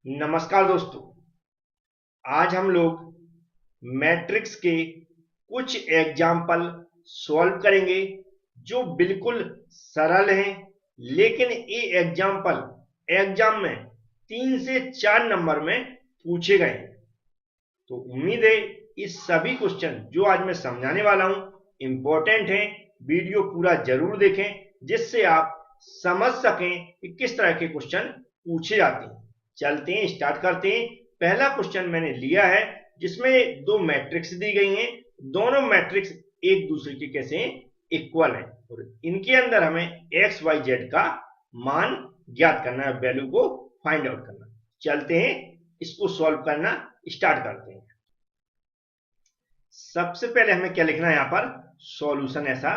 नमस्कार दोस्तों। आज हम लोग मैट्रिक्स के कुछ एग्जाम्पल सॉल्व करेंगे जो बिल्कुल सरल हैं, लेकिन ये एग्जाम्पल एग्जाम में 3 से 4 नंबर में पूछे गए हैं। तो उम्मीद है इस सभी क्वेश्चन जो आज मैं समझाने वाला हूं इंपॉर्टेंट हैं। वीडियो पूरा जरूर देखें जिससे आप समझ सकें कि किस तरह के क्वेश्चन पूछे जाते हैं। चलते हैं, स्टार्ट करते हैं। पहला क्वेश्चन मैंने लिया है जिसमें दो मैट्रिक्स दी गई हैं। दोनों मैट्रिक्स एक दूसरे के कैसे हैं, इक्वल हैं, और इनके अंदर हमें एक्स वाई जेड का मान ज्ञात करना है, वैल्यू को फाइंड आउट करना। चलते हैं, इसको सॉल्व करना स्टार्ट करते हैं। सबसे पहले हमें क्या लिखना है, यहां पर सॉल्यूशन ऐसा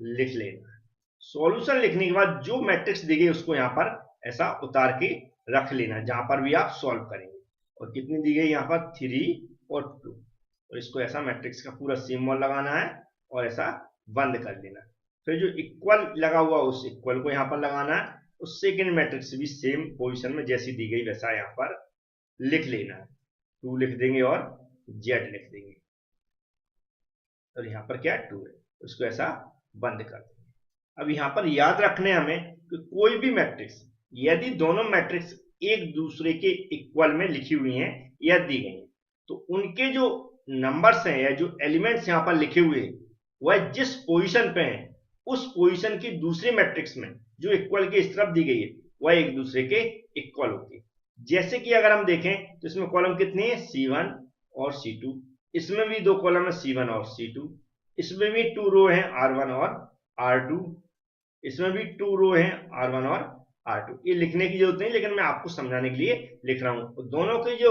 लिख लेना है। सॉल्यूशन लिखने के बाद जो मैट्रिक्स दी गई उसको यहां पर ऐसा उतार के रख लेना है जहां पर भी आप सॉल्व करेंगे। और कितनी दी गई यहां पर 3 और 2, और इसको ऐसा मैट्रिक्स का पूरा सिंबल लगाना है और ऐसा बंद कर देना। फिर जो इक्वल लगा हुआ उस इक्वल को यहां पर लगाना है। उस सेकेंड मैट्रिक्स भी सेम पोजिशन में जैसी दी गई वैसा यहां पर लिख लेना है। 2 लिख देंगे और जेड लिख देंगे, और यहाँ पर क्या 2 है, उसको ऐसा बंद कर देंगे। अब यहाँ पर याद रखने हमें कि कोई भी मैट्रिक्स यदि दोनों मैट्रिक्स एक दूसरे के इक्वल में लिखी हुई हैं या दी गई हैं, तो उनके जो नंबर्स हैं या जो एलिमेंट्स यहाँ पर लिखे हुए हैं वह जिस पोजीशन पे हैं उस पोजीशन की दूसरी मैट्रिक्स में जो इक्वल के इस तरफ दी गई है वह एक दूसरे के इक्वल होती है। जैसे कि अगर हम देखें तो इसमें कॉलम कितनी है, C1 और C2। इसमें भी 2 कॉलम है, C1 और C2। इसमें भी 2 रो हैं, R1 और R2। इसमें भी 2 रो हैं, R1 और R2। ये लिखने की जरूरत नहीं, लेकिन मैं आपको समझाने के लिए लिख रहा हूं। दोनों के जो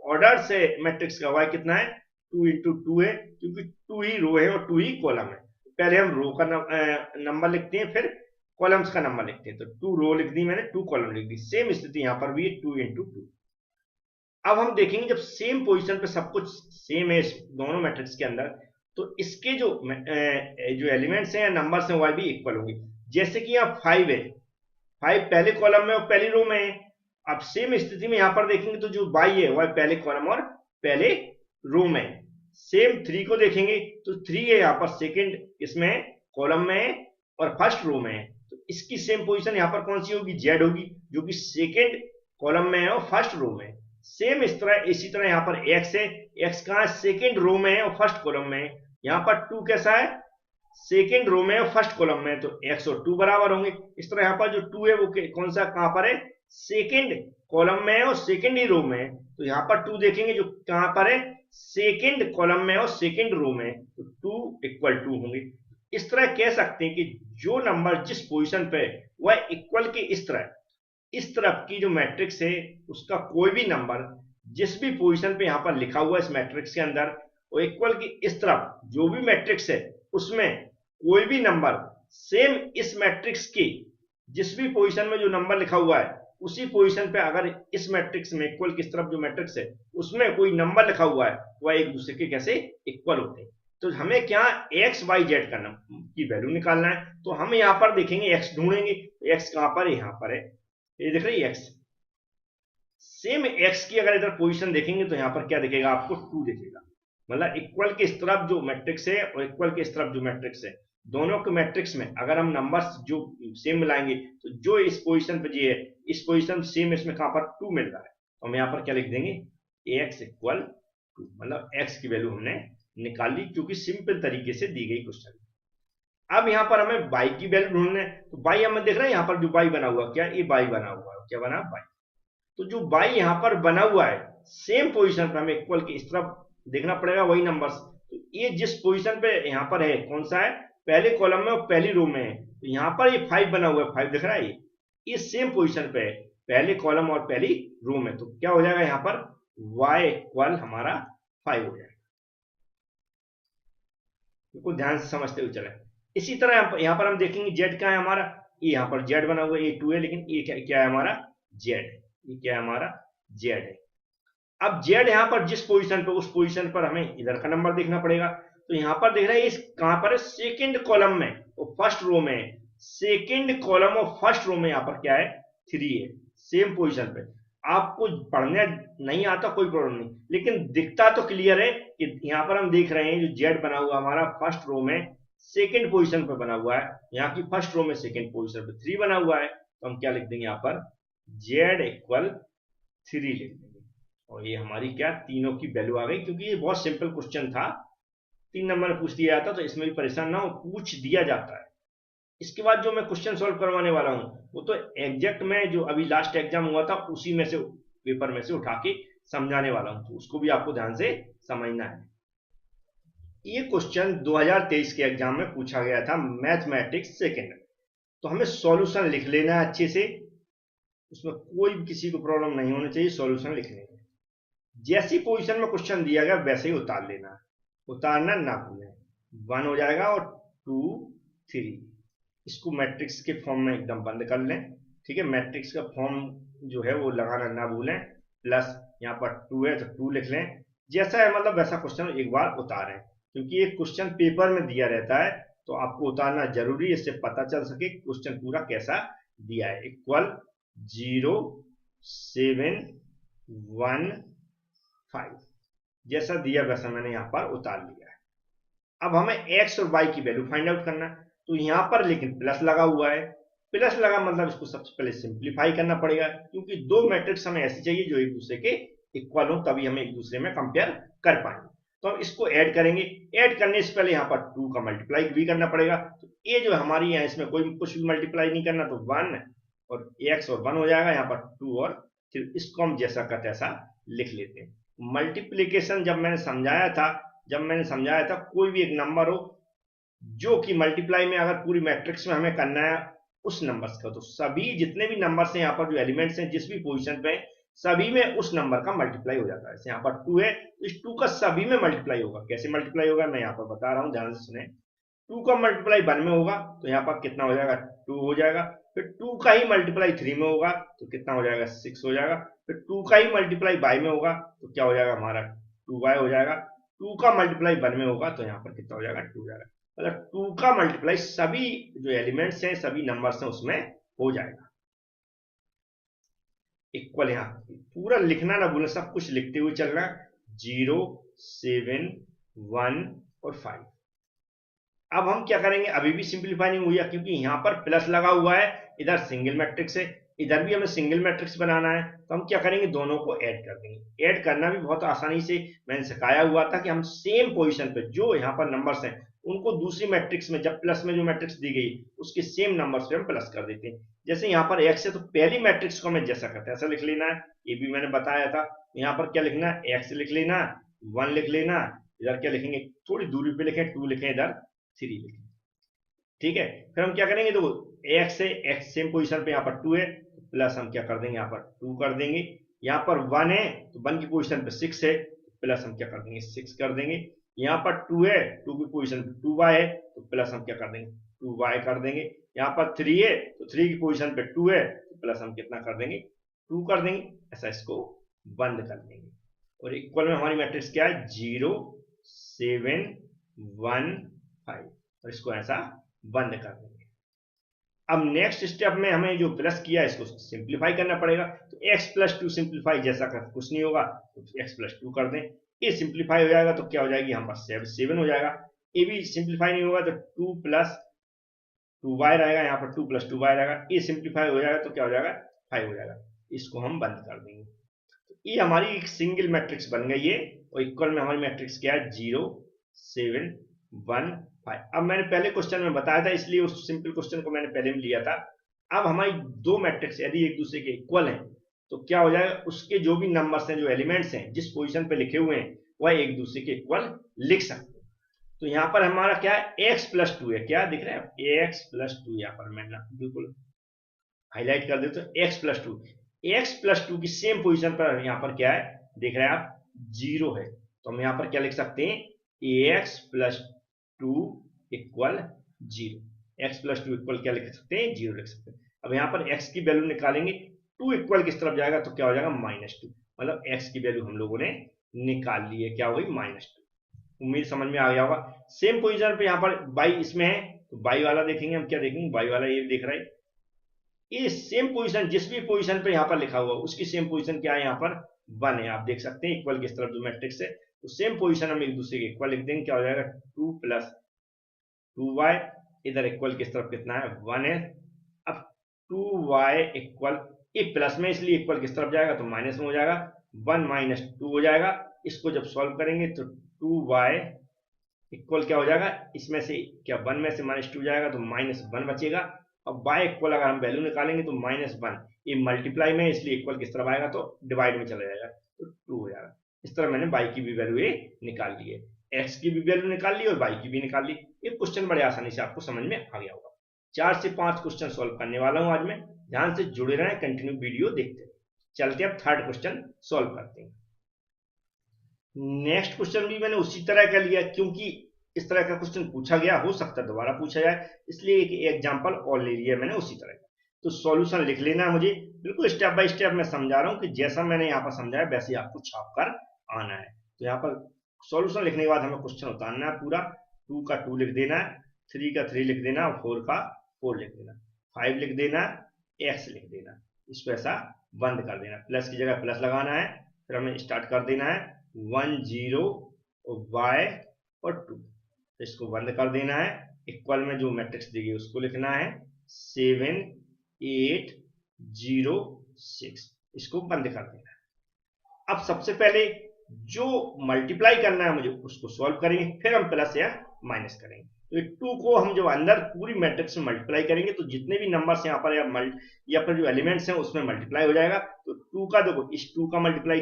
ऑर्डर से मैट्रिक्स का y कितना है, 2 इंटू 2 है, क्योंकि 2 ही रो है और 2 ही कॉलम है। पहले हम रो का नंबर लिखते हैं, फिर कॉलम्स का नंबर लिखते हैं। तो 2 रो लिख दी मैंने, 2 कॉलम लिख दी। सेम स्थिति यहां पर भी है, 2 इंटू 2। अब हम देखेंगे जब सेम पोजीशन पे सब कुछ सेम है दोनों मैट्रिक्स के अंदर, तो इसके जो एलिमेंट्स हैं या नंबर्स हैं वह भी इक्वल होंगे। जैसे कि यहाँ 5 है, 5 पहले कॉलम में और पहली रो में है। अब सेम स्थिति में यहाँ पर देखेंगे तो जो y है वह पहले कॉलम और पहले रो में है। सेम 3 को देखेंगे तो 3 है यहाँ पर सेकेंड इसमें कॉलम में है और फर्स्ट रो में है। तो इसकी सेम पोजीशन यहाँ पर कौन सी होगी, z होगी, जो कि सेकेंड कॉलम में है और फर्स्ट रो में है। सेम इसी तरह यहाँ पर x है, x कहाँ है, सेकेंड रो में है और फर्स्ट कॉलम में है। यहाँ पर 2 कैसा है, सेकेंड रो में और फर्स्ट कॉलम में, तो x और 2 बराबर होंगे। इस तरह यहाँ पर जो 2 है वो कौन सा कहां पर है, सेकेंड कॉलम में है और सेकेंड ही रो में है। तो यहाँ पर 2 देखेंगे जो कहां पर है, सेकेंड कॉलम में और सेकेंड रो में, तो 2 इक्वल 2 होंगे। इस तरह कह सकते हैं कि जो नंबर जिस पोजिशन पे वह इक्वल के इस तरफ की जो मैट्रिक्स है उसका कोई भी नंबर जिस भी पोजीशन पे यहां पर लिखा हुआ है इस मैट्रिक्स के अंदर, वो इक्वल की इस तरफ जो भी मैट्रिक्स है उसमें कोई भी नंबर सेम इस मैट्रिक्स की जिस भी पोजीशन में जो नंबर लिखा हुआ है उसी पोजीशन पे अगर इस मैट्रिक्स में इक्वल की तरफ जो मैट्रिक्स है उसमें कोई नंबर लिखा हुआ है वह एक दूसरे के कैसे इक्वल होते हैं। तो हमें क्या एक्स वाई जेड का की वैल्यू निकालना है। तो हम यहाँ पर देखेंगे एक्स ढूंढेंगे, एक्स कहां पर है, यहाँ पर है, ये देख रही है एक्स। सेम एक्स की अगर इधर पोजीशन देखेंगे तो यहाँ पर क्या दिखेगा आपको, 2 दिखेगा। मतलब इक्वल के इस तरफ जो मैट्रिक्स है और इक्वल के इस तरफ जो मैट्रिक्स है, दोनों के मैट्रिक्स में अगर हम नंबर्स जो सेम मिलाएंगे तो जो इस पोजीशन पे है इस पोजीशन सेम इसमें कहां पर 2 मिल रहा है, तो हम यहाँ पर क्या लिख देंगे, एक्स इक्वल 2। मतलब एक्स की वैल्यू हमने निकाल ली क्योंकि सिंपल तरीके से दी गई क्वेश्चन। अब यहाँ पर हमें y की वैल्यू ढूंढना है। तो y हमें देख रहे हैं यहाँ पर जो y बना हुआ, क्या ये y बना हुआ है, क्या बना y। तो जो y यहाँ पर बना हुआ है सेम पोजीशन पर हमें इक्वल के इस तरफ देखना पड़ेगा वही नंबर्स। तो ये जिस पोजीशन पे यहाँ पर है कौन सा है, पहले कॉलम में और पहली रो में है। तो यहाँ पर ये 5 बना हुआ है, 5 दिख रहा है, ये सेम पोजीशन पे है पहले कॉलम और पहली रो में। तो क्या हो जाएगा यहाँ पर y इक्वल हमारा 5 हो जाएगा। इसको ध्यान से समझते हुए चले। इसी तरह यहाँ पर हम देखेंगे z क्या है हमारा, ये यहाँ पर z बना हुआ है, ये 2 है, लेकिन ये क्या है हमारा z है, ये क्या है हमारा z है। अब z यहाँ पर जिस पोजीशन पे उस पोजीशन पर हमें इधर का नंबर देखना पड़ेगा। तो यहाँ पर देख रहे हैं इस कहां पर है, सेकेंड कॉलम में और फर्स्ट रो में। सेकेंड कॉलम और फर्स्ट रो में यहाँ पर क्या है, 3 है, सेम पोजीशन पे। आपको पढ़ने नहीं आता कोई प्रॉब्लम नहीं, लेकिन दिखता तो क्लियर है कि यहाँ पर हम देख रहे हैं जो जेड बना हुआ हमारा फर्स्ट रो में सेकंड पोजीशन पर बना हुआ है, यहाँ की फर्स्ट रो में सेकंड पोजीशन पर 3 बना हुआ है, तो हम क्या लिख देंगे यहाँ पर जेड इक्वल 3 लिख देंगे। और ये हमारी क्या तीनों की वैल्यू आ गई, क्योंकि ये बहुत सिंपल क्वेश्चन था, 3 नंबर में पूछ दिया जाता, तो इसमें भी परेशान ना हो, पूछ दिया जाता है। इसके बाद जो मैं क्वेश्चन सॉल्व करवाने वाला हूं वो तो एग्जैक्ट में जो अभी लास्ट एग्जाम हुआ था उसी में से पेपर में से उठा के समझाने वाला हूं, तो उसको भी आपको ध्यान से समझना है। ये क्वेश्चन 2023 के एग्जाम में पूछा गया था, मैथमेटिक्स सेकेंड, तो हमें सॉल्यूशन लिख लेना है अच्छे से, उसमें कोई भी किसी को प्रॉब्लम नहीं होनी चाहिए, सॉल्यूशन लिखने में जैसी पोजीशन में क्वेश्चन दिया गया वैसे ही उतार लेना, उतारना ना भूलें, 1 हो जाएगा और 2 3। इसको मैट्रिक्स के फॉर्म में एकदम बंद कर लें, ठीक है, मैट्रिक्स का फॉर्म जो है वो लगाना ना भूलें, प्लस यहाँ पर 2 है तो 2 लिख लें, जैसा है मतलब वैसा क्वेश्चन एक बार उतारें, क्योंकि ये क्वेश्चन पेपर में दिया रहता है तो आपको उतारना जरूरी है, इससे पता चल सके क्वेश्चन पूरा कैसा दिया है। इक्वल 0 7 1 5 जैसा दिया वैसा मैंने यहाँ पर उतार लिया है। अब हमें x और y की वैल्यू फाइंड आउट करना है, तो यहाँ पर लेकिन प्लस लगा हुआ है, प्लस लगा मतलब इसको सबसे पहले सिंप्लीफाई करना पड़ेगा, क्योंकि दो मैट्रिक्स हमें ऐसी चाहिए जो एक दूसरे के इक्वल हो, तभी हमें एक दूसरे में कंपेयर कर पाएंगे। तो हम इसको ऐड करेंगे, ऐड करने से पहले यहाँ पर 2 का मल्टीप्लाई भी करना पड़ेगा, तो ये जो हमारी है इसमें कोई कुछ भी मल्टीप्लाई नहीं करना, तो 1 और x और 1 हो जाएगा, यहाँ पर 2 और फिर इसको हम जैसा का तैसा लिख लेते हैं। मल्टीप्लीकेशन जब मैंने समझाया था कोई भी एक नंबर हो जो कि मल्टीप्लाई में अगर पूरी मैट्रिक्स में हमें करना है उस नंबर्स का, तो सभी जितने भी नंबर्स हैं यहाँ पर जो एलिमेंट्स हैं जिस भी पोजीशन पे सभी में उस नंबर का मल्टीप्लाई हो जाता है। जैसे यहाँ पर 2 है तो इस 2 का सभी में मल्टीप्लाई होगा। कैसे मल्टीप्लाई होगा मैं यहाँ पर बता रहा हूँ, ध्यान से सुने। 2 का मल्टीप्लाई 1 में होगा तो यहाँ पर कितना हो जाएगा 2 हो जाएगा, फिर 2 का ही मल्टीप्लाई 3 में होगा तो कितना हो जाएगा 6 हो जाएगा, फिर 2 का ही मल्टीप्लाई y में होगा तो क्या हो जाएगा हमारा 2y हो जाएगा, 2 का मल्टीप्लाई 1 में होगा तो यहाँ पर कितना हो जाएगा 2 हो जाएगा, मतलब 2 का मल्टीप्लाई सभी जो एलिमेंट्स हैं सभी नंबर्स हैं उसमें हो जाएगा। इक्वल यहाँ पूरा लिखना ना भूलें, सब कुछ लिखते हुए चलना, 0 7 1 और 5। अब हम क्या करेंगे, अभी भी सिंपलीफाई नहीं हुआ क्योंकि यहाँ पर प्लस लगा हुआ है, इधर सिंगल मैट्रिक्स है, इधर भी हमें सिंगल मैट्रिक्स बनाना है, तो हम क्या करेंगे दोनों को ऐड कर देंगे। ऐड करना भी बहुत आसानी से मैंने सिखाया हुआ था कि हम सेम पोजीशन पे जो यहाँ पर नंबर्स हैं उनको दूसरी मैट्रिक्स में जब प्लस में जो मैट्रिक्स दी गई उसके सेम नंबर्स पे हम प्लस कर देते हैं। जैसे यहाँ पर x है तो पहली मैट्रिक्स को हमें जैसा करते हैं ऐसा लिख लेना है, ये भी मैंने बताया था। यहाँ पर क्या लिखना है, x लिख लेना, 1 लिख लेना, इधर क्या लिखेंगे थोड़ी दूरी पे लिखें 2 लिखें, इधर 3 लिखें, ठीक है। फिर हम क्या करेंगे, तो x है, x सेम पोजीशन पे यहाँ पर 2 है तो प्लस हम क्या कर देंगे यहाँ पर 2 कर देंगे, यहाँ पर 1 है तो 1 की पोजीशन पे 6 है तो प्लस हम क्या कर देंगे 6 कर देंगे, यहाँ पर 2 है 2 की पोजीशन पे 2y है तो प्लस हम क्या कर देंगे 2y कर देंगे, यहाँ पर 3 है तो 3 की पोजीशन पे 2 है तो प्लस हम कितना कर देंगे 2 कर देंगे, ऐसा इसको बंद कर देंगे। और इक्वल में हमारी मैट्रिक्स क्या है 0 7 1 5, और इसको ऐसा बंद कर देंगे। अब नेक्स्ट स्टेप में हमें जो प्लस किया इसको सिंप्लीफाई करना पड़ेगा, तो x प्लस 2 सिंप्लीफाई जैसा कर कुछ नहीं होगा तो x प्लस 2 कर दें, ये सिंप्लीफाई हो जाएगा तो क्या हो जाएगी यहाँ पर 7 हो जाएगा, ये भी सिंप्लीफाई नहीं होगा तो 2 प्लस 2y रहेगा, यहाँ पर 2 प्लस 2y रहेगा, ये सिंप्लीफाई हो जाएगा तो क्या हो जाएगा 5 हो जाएगा, इसको हम बंद कर देंगे। तो ये हमारी एक सिंगल मैट्रिक्स बन गई है, और इक्वल में हमारी मैट्रिक्स क्या है 0 7 1 5। अब मैंने पहले क्वेश्चन में बताया था इसलिए उस सिंपल क्वेश्चन को मैंने पहले में लिया था। अब हमारी दो मैट्रिक्स यदि एक दूसरे के इक्वल हैं तो क्या हो जाएगा, उसके जो भी नंबर्स हैं जो एलिमेंट्स हैं जिस पोजीशन पे लिखे हुए हैं वह एक दूसरे के इक्वल लिख सकते हैं। तो यहाँ पर हमारा क्या है x प्लस 2 है, क्या दिख रहा है x प्लस 2, यहाँ पर मैंने बिल्कुल हाईलाइट कर देते तो x प्लस 2 की सेम पोजीशन पर यहाँ पर क्या है देख रहे हैं आप 0 है, तो हम यहाँ पर क्या लिख सकते हैं ax plus 2 equal 0, x plus 2 equal क्या लिख सकते हैं 0 लिख सकते हैं। अब यहाँ पर x की वैल्यू निकालेंगे, 2 इक्वल किस तरफ जाएगा तो क्या हो जाएगा -2, मतलब x की वैल्यू हम लोगों ने निकाल ली है, क्या हो गई -2। उम्मीद समझ में आ गया होगा। सेम पोजीशन पे यहाँ पर y इसमें है तो y वाला देखेंगे हम, क्या देखेंगे y वाला ये देख रहा है ये सेम पोजीशन, जिस भी पोजीशन पे यहाँ पर लिखा हुआ उसकी सेम पोजीशन क्या है, यहाँ पर 1 है। आप देख सकते हैं इक्वल की इस तरफ जो मैट्रिक्स है तो सेम पोजीशन हम एक दूसरे के इक्वल लिख देंगे। क्या हो जाएगा 2 + 2y, इधर इक्वल की इस तरफ कितना है 1 है। अब 2y इक्वल, ये प्लस में इसलिए इक्वल किस तरफ जाएगा तो माइनस में हो जाएगा, 1 - 2 हो जाएगा। इसको जब सॉल्व करेंगे तो 2y इक्वल क्या हो जाएगा, इसमें से क्या 1 में से -2 जाएगा तो -1 बचेगा। अब y इक्वल अगर हम वैल्यू निकालेंगे तो -1, ये मल्टीप्लाई में इसलिए इक्वल किस तरफ आएगा तो डिवाइड में चला जाएगा तो 2 हो जाएगा। इस तरह मैंने y की भी वैल्यू ये निकाल ली है, x की भी वैल्यू निकाल ली और y की भी निकाल ली। ये क्वेश्चन बड़े आसानी से आपको समझ में आ गया होगा। 4 से 5 क्वेश्चन सॉल्व करने वाला हूं आज मैं, ध्यान से जुड़े रहें, कंटिन्यू वीडियो देखते रहे। चलते अब थर्ड क्वेश्चन सॉल्व करते हैं। नेक्स्ट क्वेश्चन भी मैंने उसी तरह का लिया, क्योंकि इस तरह का क्वेश्चन पूछा गया, हो सकता है दोबारा पूछा जाए, इसलिए एक एग्जांपल और ले लिया मैंने उसी तरह का। तो सॉल्यूशन लिख लेना है मुझे, बिल्कुल स्टेप बाय स्टेप मैं समझा रहा हूं कि जैसा मैंने यहाँ पर समझाया वैसे आपको छाप कर आना है। तो यहाँ पर सॉल्यूशन लिखने के बाद हमें क्वेश्चन उतारना है पूरा। 2 का 2 लिख देना है, 3 का 3 लिख देना, 4 का 4 लिख देना, 5 लिख देना, x लिख देना। इसको ऐसा बंद कर देना, प्लस की जगह प्लस लगाना है। फिर हमें स्टार्ट कर देना है 1 0 y और 2, तो इसको बंद कर देना है। इक्वल में जो मैट्रिक्स दी गई उसको लिखना है 7 8 0 6, इसको बंद कर देना है। अब सबसे पहले जो मल्टीप्लाई करना है मुझे उसको सॉल्व करेंगे, फिर हम प्लस या माइनस करेंगे। तो 2 को हम जब अंदर पूरी मैट्रिक्स में मल्टीप्लाई करेंगे तो जितने भी नंबर्स यहाँ पर या फिर जो एलिमेंट्स हैं उसमें मल्टीप्लाई हो जाएगा। तो 2 का देखो, इस 2 का मल्टीप्लाई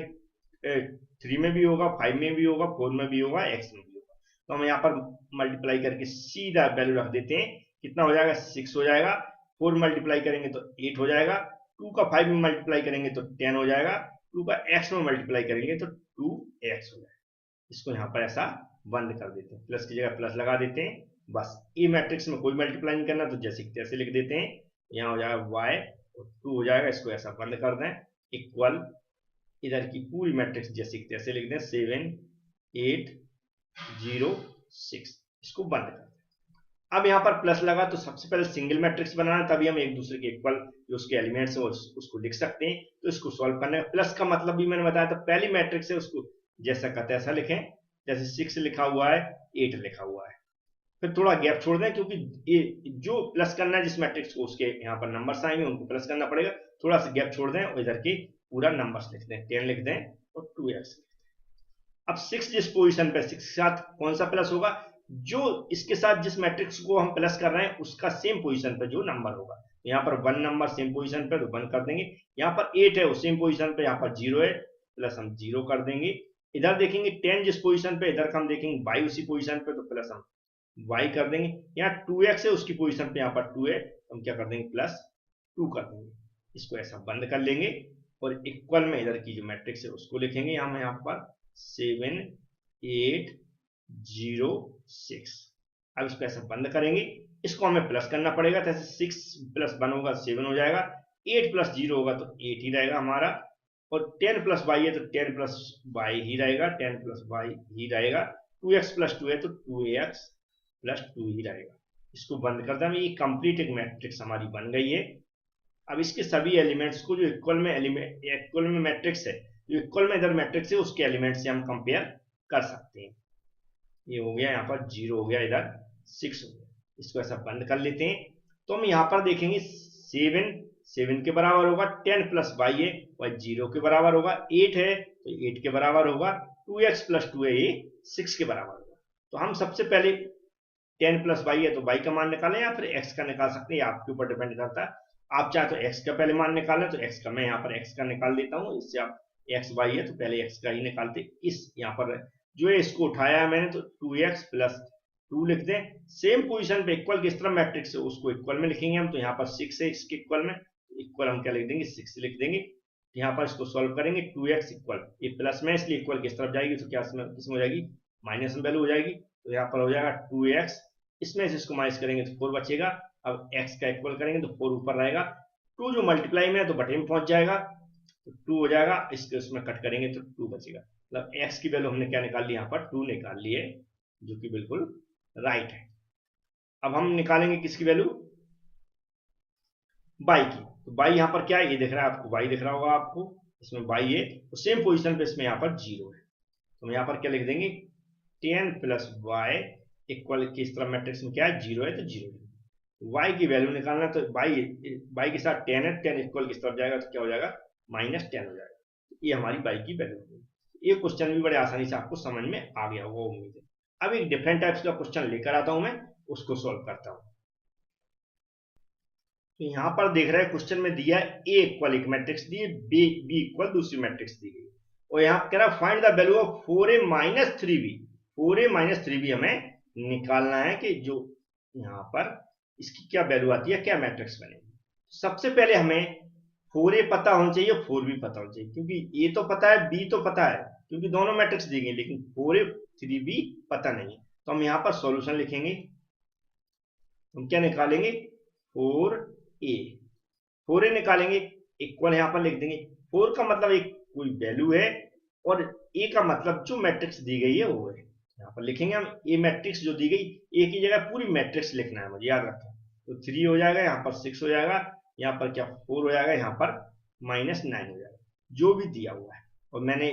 3 में भी होगा, 5 में भी होगा, 4 में भी होगा, x में भी होगा। तो हम यहाँ पर मल्टीप्लाई करके सीधा वैल्यू रख देते हैं, कितना हो जाएगा 6 हो जाएगा। 4 मल्टीप्लाई करेंगे तो 8 हो जाएगा। 2 का 5 में मल्टीप्लाई करेंगे तो 10 हो जाएगा। 2 का x में मल्टीप्लाई करेंगे तो 2x हो जाएगा। इसको यहाँ पर ऐसा बंद कर देते हैं, प्लस की जगह प्लस लगा देते हैं। बस ये मैट्रिक्स में कोई मल्टीप्लाई नहीं करना, तो जैसे तैसे लिख देते हैं। यहाँ हो जाएगा y और 2 हो जाएगा, इसको ऐसा बंद कर दें। इक्वल इधर की पूरी मैट्रिक्स जैसे तैसे लिख दें 7 8 0 6, इसको बंद कर दें। अब यहाँ पर प्लस लगा तो सबसे पहले सिंगल मैट्रिक्स बनाना, तभी हम एक दूसरे के इक्वल जो उसके एलिमेंट्स हैं उसको लिख सकते हैं। तो इसको सॉल्व करने का प्लस का मतलब भी मैंने बताया था, पहली मैट्रिक्स है उसको जैसा का तैसा लिखें, जैसे 6 लिखा हुआ है 8 लिखा हुआ है। फिर थोड़ा गैप छोड़ दें, क्योंकि ये जो प्लस करना है जिस मैट्रिक्स को उसके यहाँ पर नंबर्स आएंगे उनको प्लस करना पड़ेगा। थोड़ा सा गैप छोड़ दें और इधर की पूरा नंबर्स लिख दें, 10 लिख दें और 2x। अब 6 जिस पोजीशन पे, 6 के साथ कौन सा प्लस होगा, जो इसके साथ जिस मैट्रिक्स को हम प्लस कर रहे हैं उसका सेम पोजीशन पे जो नंबर होगा। यहाँ पर 1 नंबर सेम पोजीशन पे तो 1 कर देंगे। यहाँ पर 8 है वो सेम पोजीशन पे, यहाँ पर 0 है प्लस हम 0 कर देंगे। इधर देखेंगे 10 जिस पोजीशन पे, इधर हम देखेंगे y उसी पोजीशन पे, तो प्लस हम y कर देंगे। यहाँ 2x है उसकी पोजीशन पे, यहाँ पर 2 है, हम क्या कर देंगे प्लस 2 कर देंगे। इसको ऐसा बंद कर लेंगे और इक्वल में इधर की जो मैट्रिक्स है उसको लिखेंगे हम यहाँ पर 7 8 0 6। अब इसको ऐसा बंद करेंगे, इसको हमें प्लस करना पड़ेगा, तो 6 + 1 होगा 7 हो जाएगा, 8 + 0 होगा तो 8 ही रहेगा हमारा, और 10 + y है तो 10 + y ही रहेगा, 10 + y ही रहेगा। 2x + 2 है तो 2x + 2 ही रहेगा। इसको बंद कर दें। ये कंप्लीट एक मैट्रिक्स हमारी बन गई है। अब इसके सभी एलिमेंट्स को जो इक्वल में मैट्रिक्स है, जो इक्वल में इधर मैट्रिक्स है उसके एलिमेंट से हम कंपेयर कर सकते हैं। ये हो गया, यहाँ पर 0 हो गया, इधर 6 हो गया। इसको ऐसा बंद कर लेते हैं। तो हम यहाँ पर देखेंगे 7 के बराबर होगा, 10 + y है वह 0 के बराबर होगा, 8 है तो 8 के बराबर होगा, 2x + 2 है ये 6 के बराबर होगा। तो हम सबसे पहले 10 + y है तो y का मान निकालें या फिर x का निकाल सकते हैं, आपके ऊपर डिपेंड करता है। आप चाहे तो x का पहले मान निकालें तो x का, मैं यहाँ पर x का निकाल देता हूँ। इससे आप x y है तो पहले x का ही निकालते। इस यहाँ पर जो है इसको उठाया है मैंने, तो 2x + 2 लिख दें। सेम पोजीशन पे इक्वल की इस तरह मैट्रिक्स है उसको इक्वल में लिखेंगे हम। तो यहाँ पर 6 है इसके इक्वल में, इक्वल हम क्या लिख देंगे 6 लिख देंगे। यहाँ पर इसको सॉल्व करेंगे, 2x इक्वल, ये प्लस में इसलिए इक्वल की इस तरफ जाएगी तो क्या किसमें हो जाएगी, माइनस में वैल्यू हो जाएगी। तो यहाँ पर हो जाएगा 2x, इसमें से इसको माइनस करेंगे तो 4 बचेगा। अब x का इक्वल करेंगे तो 4 ऊपर रहेगा, 2 जो मल्टीप्लाई में है तो बटे में पहुंच जाएगा तो 2 हो जाएगा। इसके उसमें कट करेंगे तो 2 बचेगा। मतलब x की वैल्यू हमने क्या निकाल ली, यहाँ पर 2 निकाल ली है, जो कि बिल्कुल राइट है। अब हम निकालेंगे किसकी वैल्यू, y की। तो बाई यहाँ पर क्या है, ये दिख रहा है आपको, बाई दिख रहा होगा आपको, इसमें बाई है, तो सेम पोजीशन पे इसमें यहाँ पर 0 है। तो हम यहाँ पर क्या लिख देंगे, 10 प्लस वाई इक्वल की इस तरह मैट्रिक्स में क्या है, 0 है तो 0। वाई की वैल्यू निकालना, तो बाई के साथ 10 है, 10 इक्वल किस तरफ जाएगा तो क्या हो जाएगा, -10 हो जाएगा। ये हमारी बाई की वैल्यू है। ये क्वेश्चन भी बड़े आसानी से आपको समझ में आ गया होगा उम्मीद है। अब एक डिफरेंट टाइप्स का क्वेश्चन लेकर आता हूं मैं, उसको सॉल्व करता हूं। तो यहां पर देख रहे हैं क्वेश्चन में दिया है ए इक्वल एक मैट्रिक्स दी है, बी इक्वल दूसरी मैट्रिक्स दी गई, और यहां कह रहा है find the value of 4a minus 3b। 4a minus 3b हमें निकालना है कि जो यहां पर इसकी क्या वैल्यू आती है, क्या मैट्रिक्स बनेगी। सबसे पहले हमें 4a पता होना चाहिए, 4b पता होना चाहिए, क्योंकि a तो पता है, b तो पता है, क्योंकि दोनों मैट्रिक्स दी गई, लेकिन 4a 3b पता नहीं है। तो हम यहाँ पर सॉल्यूशन लिखेंगे, हम क्या निकालेंगे, 4a निकालेंगे, इक्वल यहाँ पर लिख देंगे। 4 का मतलब एक कोई वैल्यू है, और a का मतलब जो मैट्रिक्स दी गई है वो है। यहाँ पर लिखेंगे हम a मैट्रिक्स जो दी गई, a की जगह पूरी मैट्रिक्स लिखना है, मुझे याद रखना। तो 3 हो जाएगा, यहाँ पर 6 हो जाएगा, यहाँ पर क्या 4 हो जाएगा, यहाँ पर -9 हो जाएगा, जो भी दिया हुआ है। और मैंने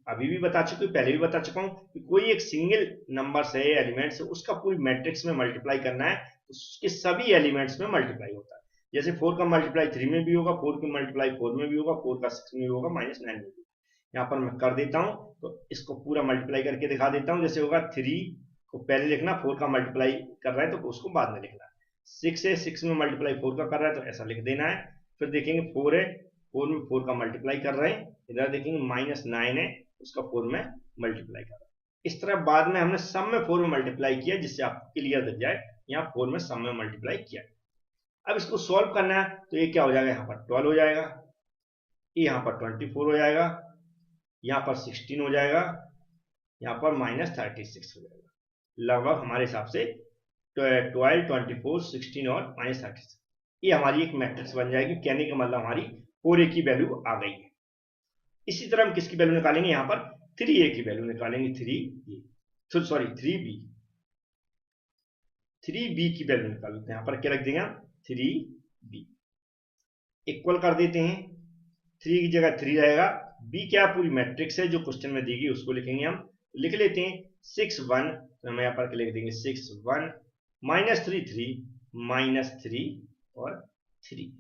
अभी भी बता चुका हूँ, पहले भी बता चुका हूँ कि कोई एक सिंगल नंबर से एलिमेंट से उसका पूरी मैट्रिक्स में मल्टीप्लाई करना है, तो उसके सभी एलिमेंट्स में मल्टीप्लाई होता है। जैसे 4 का मल्टीप्लाई 3 में भी होगा, 4 का मल्टीप्लाई 4 में भी होगा, 4 का 6 में भी होगा, -9 में भी। यहाँ पर मैं कर देता हूँ, तो इसको पूरा मल्टीप्लाई करके दिखा देता हूँ। जैसे होगा 3 को पहले लिखना, 4 का मल्टीप्लाई कर रहा है तो उसको बाद में लिखना। 6 है, 6 में मल्टीप्लाई 4 का कर रहा है तो ऐसा लिख देना है। फिर देखेंगे 4 है, 4 में 4 का मल्टीप्लाई कर रहे हैं, इधर देखेंगे -9 है, उसका 4 में मल्टीप्लाई कर रहा है। इस तरह बाद में हमने सम में 4 में मल्टीप्लाई किया, जिससे आपको क्लियर दिख जाए यहाँ 4 में सम में मल्टीप्लाई किया। अब इसको सॉल्व करना है, तो ये क्या हो जाएगा, यहाँ पर 12 हो जाएगा, ये यहाँ पर 24 हो जाएगा, यहाँ पर 16 हो जाएगा, यहाँ पर -36 हो जाएगा। लगभग हमारे हिसाब से 12, 24, 16 और -36, ये हमारी एक मैट्रिक्स बन जाएगी। कहने का मतलब हमारी 4a की वैल्यू आ गई है। इसी तरह हम किसकी वैल्यू निकालेंगे, यहाँ पर 3a की वैल्यू निकालेंगे, 3b की वैल्यू निकाल लेते हैं। यहाँ पर क्या रख देंगे हम, 3b इक्वल कर देते हैं। 3 की जगह 3 रहेगा, b क्या पूरी मैट्रिक्स है जो क्वेश्चन में दी गई, उसको लिखेंगे हम। लिख लेते हैं 6 1, तो हम यहाँ पर लिख देंगे 6 1 -3 3 -3 और 3,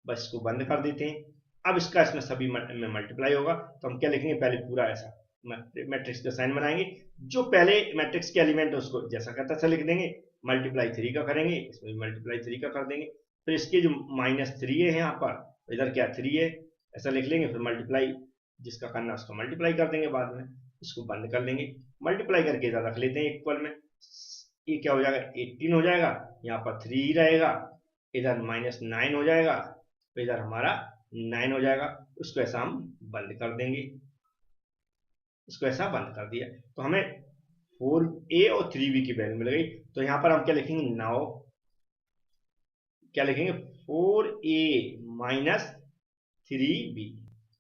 बस इसको बंद कर देते हैं। अब इसका इसमें सभी में मल्टीप्लाई होगा, तो हम क्या लिखेंगे, पहले पूरा ऐसा मैट्रिक्स का साइन बनाएंगे, जो पहले मैट्रिक्स के एलिमेंट है उसको जैसा कहता है लिख देंगे, मल्टीप्लाई 3 का करेंगे, इसमें मल्टीप्लाई 3 का कर देंगे। फिर इसके जो -3 है यहाँ पर, इधर क्या 3 है, ऐसा लिख लेंगे। फिर मल्टीप्लाई जिसका करना उसका मल्टीप्लाई कर देंगे बाद में, इसको बंद कर लेंगे। मल्टीप्लाई करके इधर रख लेते हैं इक्वल में, ये क्या हो जाएगा 18 हो जाएगा, यहाँ पर 3 ही रहेगा, इधर -9 हो जाएगा, तो इधर हमारा 9 हो जाएगा। उसको ऐसा हम बंद कर देंगे, इसको ऐसा बंद कर दिया, तो हमें 4a और 3b की वैल्यू मिल गई। तो यहाँ पर हम क्या लिखेंगे, नाउ क्या लिखेंगे, 4a माइनस 3b,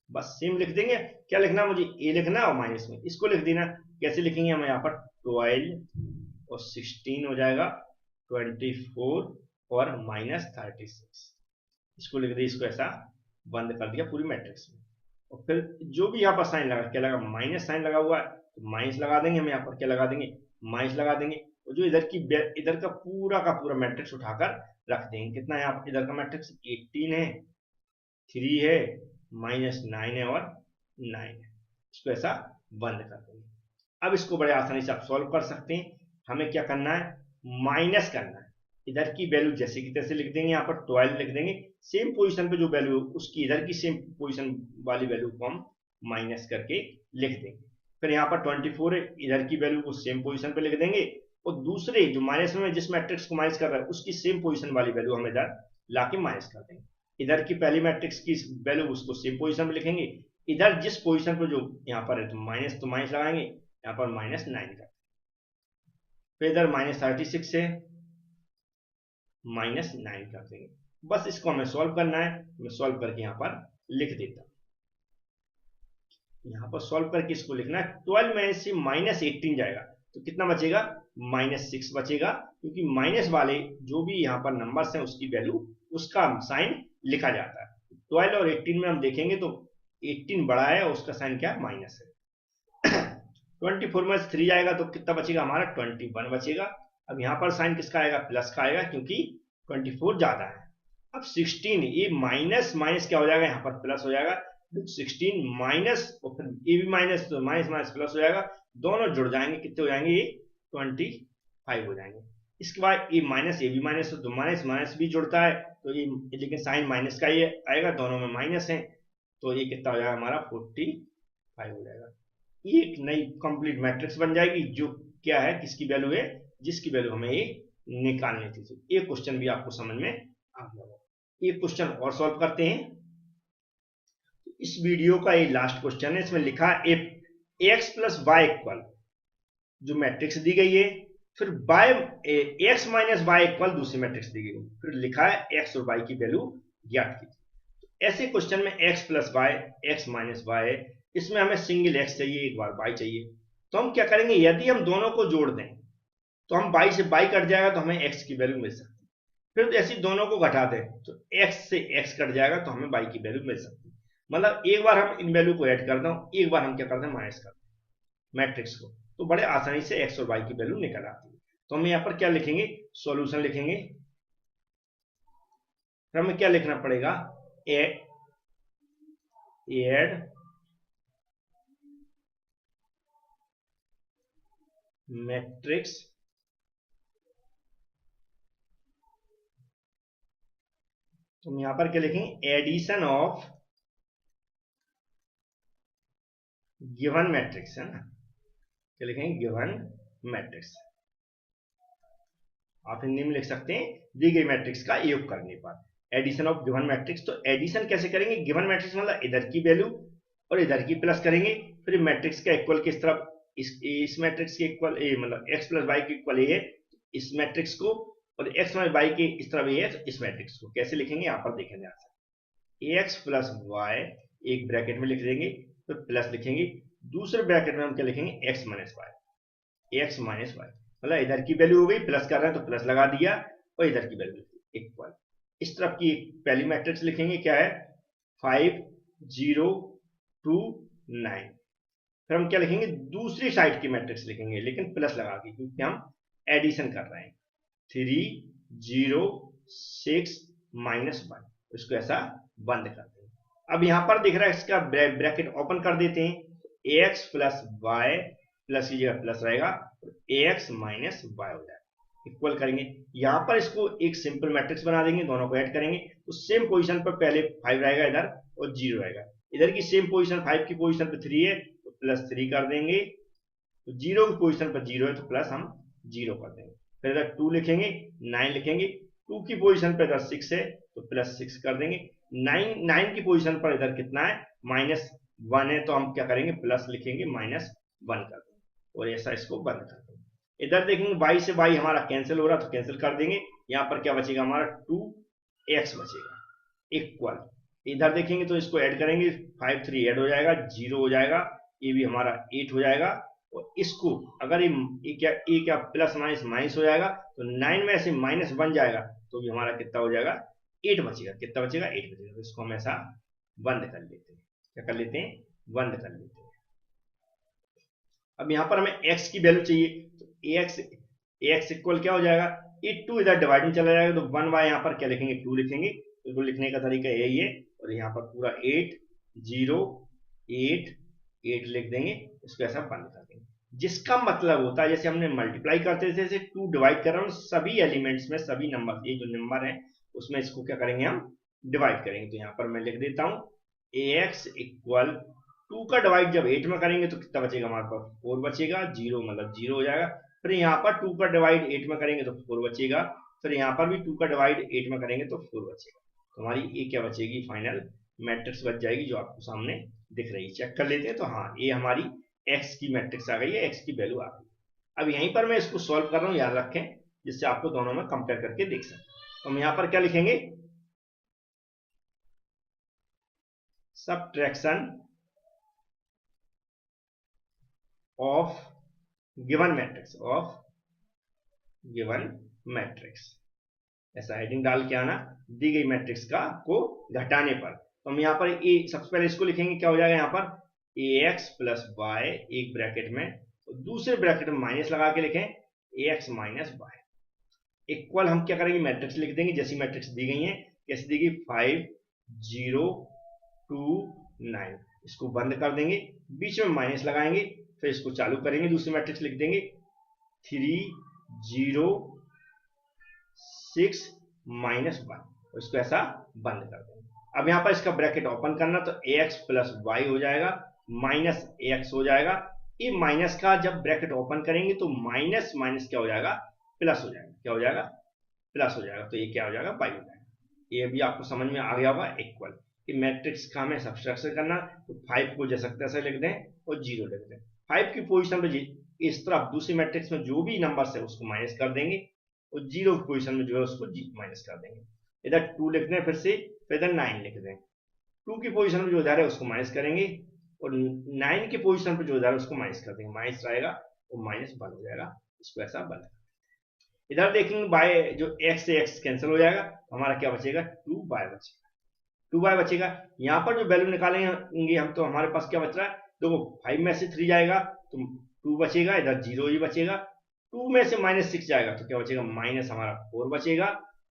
बस सेम लिख देंगे। क्या लिखना, मुझे a लिखना और माइनस में इसको लिख देना। कैसे लिखेंगे, हम यहाँ पर 12 और 16 हो जाएगा, 24 और -36, इसको लिख दिया, इसको ऐसा बंद कर दिया पूरी मैट्रिक्स में। और फिर जो भी यहाँ पर साइन लगा, क्या लगा, माइनस साइन लगा हुआ है, तो माइनस लगा देंगे। हम यहाँ पर क्या लगा देंगे, माइनस लगा देंगे। और जो इधर का पूरा मैट्रिक्स उठाकर रख देंगे। कितना है यहाँ पर, इधर का मैट्रिक्स 18 है, 3 है, -9 है और 9 है, इसको ऐसा बंद कर देंगे। अब इसको बड़े आसानी से आप सॉल्व कर सकते हैं। हमें क्या करना है, माइनस करना है। इधर की वैल्यू जैसे की तैसे लिख देंगे, यहाँ पर 12 लिख देंगे, सेम पोजीशन पे जो वैल्यू उसकी इधर की सेम पोजीशन वाली वैल्यू को हम माइनस करके लिख देंगे। फिर यहाँ पर 24 है, इधर की वैल्यू को सेम पोजीशन पे लिख देंगे, और दूसरे जो माइनस में जिस मैट्रिक्स को माइनस कर रहा है उसकी सेम पोजीशन वाली वैल्यू हम इधर लाके माइनस कर देंगे। इधर की पहली मैट्रिक्स की वैल्यू उसको सेम पोजीशन में लिखेंगे, इधर जिस पोजीशन पर जो यहाँ पर है तो माइनस लगाएंगे, यहाँ पर -9 का। फिर इधर -36 है, -9 कर देंगे। बस इसको हमें सॉल्व करना है। मैं सॉल्व करके यहाँ पर लिख देता हूँ। यहाँ पर सॉल्व करके इसको लिखना है, 12 में से -18 जाएगा तो कितना बचेगा, -6 बचेगा, क्योंकि माइनस वाले जो भी यहाँ पर नंबर्स हैं उसकी वैल्यू उसका साइन लिखा जाता है। 12 और 18 में हम देखेंगे तो 18 बड़ा है और उसका साइन क्या है, माइनस है। 24 में 3 जाएगा तो कितना बचेगा हमारा, 21 बचेगा। अब यहाँ पर साइन किसका आएगा, प्लस का आएगा, क्योंकि 24 ज्यादा है। अब 16, ये माइनस माइनस क्या हो जाएगा, यहाँ पर प्लस हो जाएगा। 16 माइनस और फिर ये भी माइनस, तो माइनस माइनस प्लस हो जाएगा, दोनों जुड़ जाएंगे, कितने हो जाएंगे, ये 25 हो जाएंगे। इसके बाद ये माइनस, ये भी माइनस, तो माइनस माइनस भी जुड़ता है, तो ये लेकिन साइन माइनस का ये आएगा, दोनों में माइनस है, तो ये कितना हो जाएगा हमारा 45 हो जाएगा। ये एक नई कंप्लीट मैट्रिक्स बन जाएगी, जो क्या है, किसकी वैल्यू है, जिसकी वैल्यू हमें ये निकालनी थी। तो ये क्वेश्चन भी आपको समझ में आ गया। एक क्वेश्चन और सॉल्व करते हैं। इस वीडियो का ये लास्ट क्वेश्चन है, इसमें लिखा है एक्स प्लस वाई इक्वल, जो मैट्रिक्स दी गई है, फिर by x minus y equal दूसरी मैट्रिक्स दी गई है, फिर लिखा है एक्स और वाई की वैल्यू ज्ञात कीजिए। तो ऐसे क्वेश्चन में x plus y, x minus y, इसमें हमें सिंगल एक्स चाहिए, एक बार वाई चाहिए। तो हम क्या करेंगे, यदि हम दोनों को जोड़ दें तो हम बाई से बाई कट जाएगा तो हमें एक्स की वैल्यू मिल सकती है। फिर ऐसे दोनों को घटा दें तो एक्स से एक्स कट जाएगा तो हमें बाई की वैल्यू मिल सकती है। मतलब एक बार हम इन वैल्यू को ऐड करते हैं, एक बार हम क्या करते हैं, माइनस करते हैं मैट्रिक्स को, तो बड़े आसानी से एक्स और वाई की वैल्यू निकल आती है। तो हम यहाँ पर क्या लिखेंगे, सॉल्यूशन लिखेंगे। फिर हमें क्या लिखना पड़ेगा, एड मैट्रिक्स तो हम यहां पर क्या लिखेंगे, एडिशन ऑफ गिवन मैट्रिक्स, है ना, क्या लिखेंगे, गिवन मैट्रिक्स। आप हिंदी में लिख सकते हैं, दी गई मैट्रिक्स का योग करने पर, एडिशन ऑफ गिवन मैट्रिक्स। तो एडिशन कैसे करेंगे, गिवन मैट्रिक्स मतलब इधर की वैल्यू और इधर की प्लस करेंगे, फिर मैट्रिक्स का इक्वल किस तरफ, इस मैट्रिक्स के इक्वल ए, मतलब एक्स प्लस वाई के इक्वल ए है, इस मैट्रिक्स को, और एक्स माइनस वाई के इस तरफ ए है, तो इस मैट्रिक्स को कैसे लिखेंगे, यहाँ पर देखेंगे आंसर, एक्स प्लस वाई एक ब्रैकेट में लिख देंगे, फिर प्लस लिखेंगे, दूसरे ब्रैकेट में हम क्या लिखेंगे, x minus y, x minus y, मतलब इधर की वैल्यू हो गई, प्लस कर रहे हैं तो प्लस लगा दिया, और इधर की वैल्यू इक्वल। इस तरफ की पहली मैट्रिक्स लिखेंगे, क्या है, 5 0 2 9। फिर हम क्या लिखेंगे, दूसरी साइड की मैट्रिक्स लिखेंगे, लेकिन प्लस लगा के, क्योंकि हम एडिशन कर रहे हैं, 3 0 6 -1, इसको ऐसा बंद कर दें। अब यहां पर दिख रहा है, इसका ब्रैकेट ओपन कर देते हैं, एक्स प्लस वाई, प्लस की जगह प्लस रहेगा, एक्स माइनस वाई हो जाएगा, इक्वल करेंगे। यहां पर इसको एक सिंपल मैट्रिक्स बना देंगे, दोनों को ऐड करेंगे, तो सेम पोजीशन पर पहले 5 रहेगा इधर, और 0 रहेगा इधर की सेम पोजीशन, 5 की पोजीशन पर 3 है तो प्लस 3 कर देंगे, तो 0 की पोजीशन पर 0 है तो प्लस हम 0 कर देंगे। फिर इधर 2 लिखेंगे, 9 लिखेंगे, 2 की पोजीशन पर इधर 6 है तो प्लस 6 कर देंगे, 9 की पोजीशन पर इधर कितना है, -1 है, तो हम क्या करेंगे, प्लस लिखेंगे, -1 कर देंगे, और ऐसा इसको बंद कर देंगे। इधर देखेंगे y से y हमारा कैंसिल हो रहा, तो कैंसिल कर देंगे, यहाँ पर क्या बचेगा हमारा, 2x बचेगा, इक्वल। इधर देखेंगे तो इसको ऐड करेंगे, 5 3 ऐड हो जाएगा, 0 हो जाएगा, ये भी हमारा 8 हो जाएगा, और इसको अगर ये क्या प्लस माइनस माइनस हो जाएगा, तो 9 में से -1 जाएगा, तो भी हमारा कितना हो जाएगा, 8 बचेगा, कितना बचेगा, 8 बचेगा। तो इसको हम ऐसा बंद कर लेते हैं, क्या कर लेते हैं, बंद कर लेते हैं। अब यहाँ पर हमें x की वैल्यू चाहिए, तो x इक्वल क्या हो जाएगा, ये 2 इधर डिवाइड में चला जाएगा, तो 1 बाय यहाँ पर क्या लिखेंगे, 2 लिखेंगे, तो लिखने का तरीका यही है, और यहाँ पर पूरा 8 0 8 8 लिख देंगे, इसको ऐसा बंद कर देंगे। जिसका मतलब होता है, जैसे हमने मल्टीप्लाई करते थे, जैसे 2 डिवाइड कर रहा हूँ, सभी एलिमेंट्स में, सभी नंबर, ये जो नंबर है उसमें इसको क्या करेंगे, हम डिवाइड करेंगे। तो यहाँ पर मैं लिख देता हूँ, ax इक्वल 2 का डिवाइड जब 8 में करेंगे तो कितना बचेगा हमारे पास, 4 बचेगा, 0 मतलब 0 हो जाएगा। फिर यहाँ पर 2 का डिवाइड 8 में करेंगे तो 4 बचेगा, फिर यहाँ पर भी 2 का डिवाइड 8 में करेंगे तो 4 बचेगा। तो हमारी ये क्या बचेगी, फाइनल मैट्रिक्स बच जाएगी, जो आपको सामने दिख रही है। चेक कर लेते हैं, तो हाँ, ये हमारी एक्स की मैट्रिक्स आ गई है, एक्स की वैल्यू आ गई। अब यहीं पर मैं इसको सॉल्व कर रहा हूँ, याद रखें, जिससे आपको दोनों में कंपेयर करके देख सकें। तो हम यहाँ पर क्या लिखेंगे, subtraction of given matrix, of given matrix, ऐसा हेडिंग डाल के आना, दी गई मैट्रिक्स का को घटाने पर। तो हम यहाँ पर सबसे पहले इसको लिखेंगे, क्या हो जाएगा यहाँ पर ax प्लस वाई एक ब्रैकेट में, तो दूसरे ब्रैकेट में माइनस लगा के लिखें ax माइनस वाई इक्वल हम क्या करेंगे मैट्रिक्स लिख देंगे जैसी मैट्रिक्स दी गई है। कैसे दी गई 5 0 2 9, इसको बंद कर देंगे, बीच में माइनस लगाएंगे, फिर इसको चालू करेंगे, दूसरी मैट्रिक्स लिख देंगे 3 0 6 माइनस 1, इसको ऐसा बंद कर देंगे। अब यहाँ पर इसका ब्रैकेट ओपन करना, तो ax प्लस वाई हो जाएगा माइनस ax हो जाएगा। ये माइनस का जब ब्रैकेट ओपन करेंगे तो माइनस माइनस क्या हो जाएगा प्लस हो जाएगा, क्या हो जाएगा प्लस हो जाएगा, तो ये क्या हो जाएगा वाई हो जाएगा। ये भी आपको समझ में आ गया होगा इक्वल। कि मैट्रिक्स का हमें सब्सट्रैक्शन करना, तो 5 को जैसा तैसा लिख दें और 0 लिख दें। 5 की पोजीशन पे इस तरफ दूसरी मैट्रिक्स में जो भी नंबर्स है उसको माइनस कर देंगे और 0 की पोजीशन में जो है उसको माइनस कर देंगे। इधर 2 लिख दें फिर से, फिर इधर 9 लिख दें। 2 की पोजीशन में जो इधर है उसको माइनस करेंगे और 9 की पोजीशन पे जो इधर है उसको माइनस कर देंगे, माइनस रहेगा और माइनस बन हो जाएगा, इसको ऐसा बन। इधर देखेंगे बाय जो x से x कैंसिल हो जाएगा, हमारा क्या बचेगा 2y बचेगा, 2y बचेगा। यहाँ पर जो वैल्यू निकालेंगे हम, तो हमारे पास क्या बच रहा है, देखो 5 में से 3 जाएगा तो 2 बचेगा, इधर 0 ही बचेगा। 2 में से -6 जाएगा तो क्या बचेगा माइनस हमारा 4 बचेगा,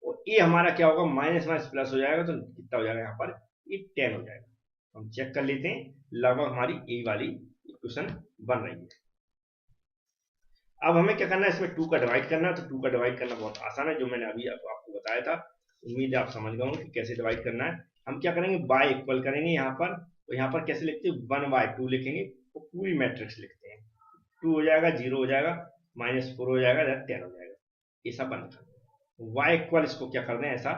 और ये हमारा क्या होगा माइनस माइनस प्लस हो जाएगा, तो कितना हो जाएगा यहाँ पर ये 10 हो जाएगा। हम चेक कर लेते हैं, लगभग हमारी यही वाली इक्वेशन बन रही है। अब हमें क्या करना है, इसमें 2 का डिवाइड करना है। तो 2 का डिवाइड करना बहुत आसान है, जो मैंने अभी आपको बताया था। उम्मीद है आप समझ गए होंगे कि कैसे डिवाइड करना है। हम क्या करेंगे बाय इक्वल करेंगे यहाँ पर, तो यहाँ पर कैसे लिखते हैं 1/2 लिखेंगे और पूरी मैट्रिक्स लिखते हैं। 2 हो जाएगा, 0 हो जाएगा, -4 हो जाएगा, इधर 10 हो जाएगा, ऐसा बंद कर दें। वाई इक्वल इसको क्या कर दें ऐसा,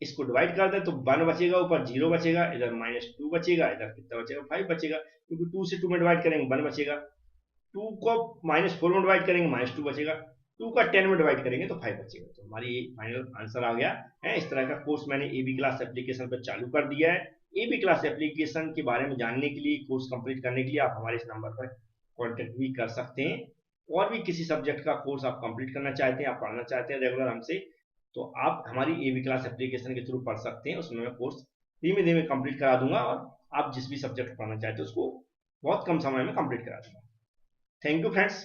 इसको डिवाइड कर दें तो 1 बचेगा, ऊपर 0 बचेगा, इधर -2 बचेगा, इधर कितना बचेगा 5 बचेगा, क्योंकि 2 से 2 में डिवाइड करेंगे 1 बचेगा। 2 को -4 में डिवाइड करेंगे -2 बचेगा, 2 का 10 में डिवाइड करेंगे तो 5 बचेगा। तो हमारी फाइनल आंसर आ गया है। इस तरह का कोर्स मैंने एबी क्लास एप्लीकेशन पर चालू कर दिया है। एबी क्लास एप्लीकेशन के बारे में जानने के लिए, कोर्स कंप्लीट करने के लिए आप हमारे इस नंबर पर कॉन्टेक्ट भी कर सकते हैं। और भी किसी सब्जेक्ट का कोर्स आप कंप्लीट करना चाहते हैं, आप पढ़ना चाहते हैं रेगुलर हमसे, तो आप हमारी एबी क्लास एप्लीकेशन के थ्रू पढ़ सकते हैं। उसमें मैं कोर्स धीमे धीमे कंप्लीट करा दूंगा और आप जिस भी सब्जेक्ट पढ़ना चाहते हैं उसको बहुत कम समय में कंप्लीट करा दूंगा। Thank you friends.